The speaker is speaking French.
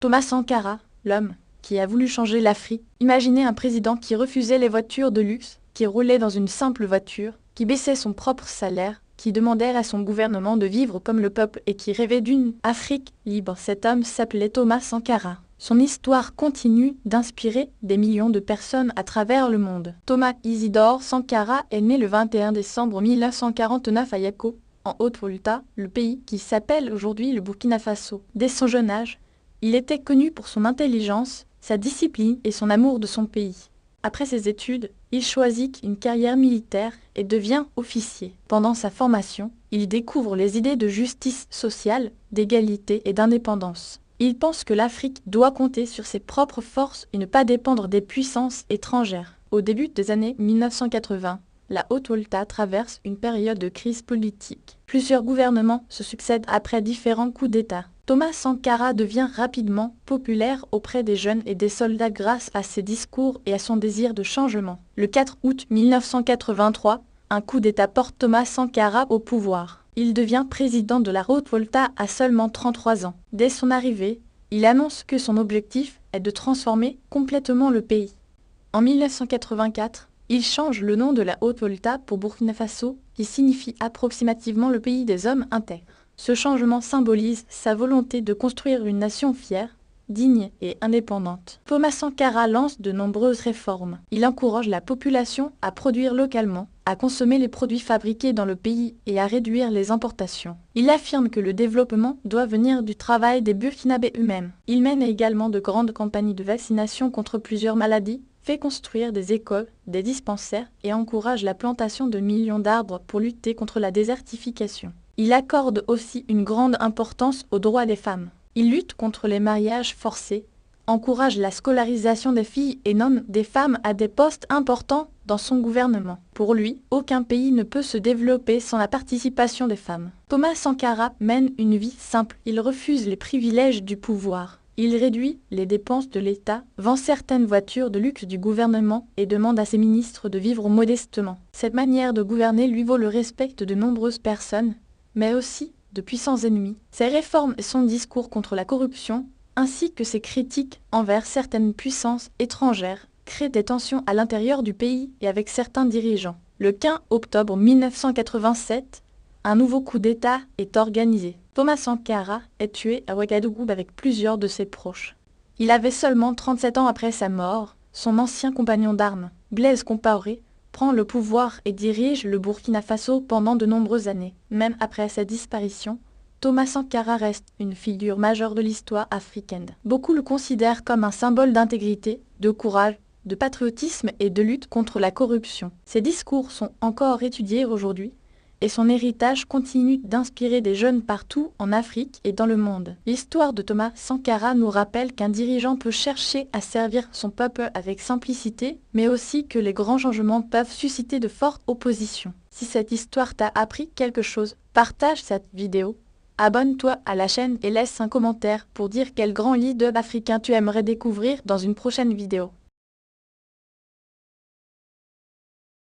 Thomas Sankara, l'homme qui a voulu changer l'Afrique. Imaginez un président qui refusait les voitures de luxe, qui roulait dans une simple voiture, qui baissait son propre salaire, qui demandait à son gouvernement de vivre comme le peuple et qui rêvait d'une Afrique libre. Cet homme s'appelait Thomas Sankara. Son histoire continue d'inspirer des millions de personnes à travers le monde. Thomas Isidore Sankara est né le 21 décembre 1949 à Yako, en Haute-Volta, le pays qui s'appelle aujourd'hui le Burkina Faso. Dès son jeune âge, il était connu pour son intelligence, sa discipline et son amour de son pays. Après ses études, il choisit une carrière militaire et devient officier. Pendant sa formation, il découvre les idées de justice sociale, d'égalité et d'indépendance. Il pense que l'Afrique doit compter sur ses propres forces et ne pas dépendre des puissances étrangères. Au début des années 1980, la Haute-Volta traverse une période de crise politique. Plusieurs gouvernements se succèdent après différents coups d'État. Thomas Sankara devient rapidement populaire auprès des jeunes et des soldats grâce à ses discours et à son désir de changement. Le 4 août 1983, un coup d'État porte Thomas Sankara au pouvoir. Il devient président de la Haute-Volta à seulement 33 ans. Dès son arrivée, il annonce que son objectif est de transformer complètement le pays. En 1984, il change le nom de la Haute-Volta pour Burkina Faso, qui signifie approximativement le pays des hommes intègres. Ce changement symbolise sa volonté de construire une nation fière, digne et indépendante. Thomas Sankara lance de nombreuses réformes. Il encourage la population à produire localement, à consommer les produits fabriqués dans le pays et à réduire les importations. Il affirme que le développement doit venir du travail des Burkinabés eux-mêmes. Il mène également de grandes campagnes de vaccination contre plusieurs maladies, fait construire des écoles, des dispensaires et encourage la plantation de millions d'arbres pour lutter contre la désertification. Il accorde aussi une grande importance aux droits des femmes. Il lutte contre les mariages forcés, encourage la scolarisation des filles et nomme des femmes à des postes importants dans son gouvernement. Pour lui, aucun pays ne peut se développer sans la participation des femmes. Thomas Sankara mène une vie simple. Il refuse les privilèges du pouvoir. Il réduit les dépenses de l'État, vend certaines voitures de luxe du gouvernement et demande à ses ministres de vivre modestement. Cette manière de gouverner lui vaut le respect de nombreuses personnes, mais aussi de puissants ennemis. Ses réformes et son discours contre la corruption, ainsi que ses critiques envers certaines puissances étrangères, créent des tensions à l'intérieur du pays et avec certains dirigeants. Le 15 octobre 1987, un nouveau coup d'État est organisé. Thomas Sankara est tué à Ouagadougou avec plusieurs de ses proches. Il avait seulement 37 ans après sa mort. Son ancien compagnon d'armes, Blaise Compaoré, prend le pouvoir et dirige le Burkina Faso pendant de nombreuses années. Même après sa disparition, Thomas Sankara reste une figure majeure de l'histoire africaine. Beaucoup le considèrent comme un symbole d'intégrité, de courage, de patriotisme et de lutte contre la corruption. Ses discours sont encore étudiés aujourd'hui et son héritage continue d'inspirer des jeunes partout en Afrique et dans le monde. L'histoire de Thomas Sankara nous rappelle qu'un dirigeant peut chercher à servir son peuple avec simplicité, mais aussi que les grands changements peuvent susciter de fortes oppositions. Si cette histoire t'a appris quelque chose, partage cette vidéo, abonne-toi à la chaîne et laisse un commentaire pour dire quel grand leader africain tu aimerais découvrir dans une prochaine vidéo.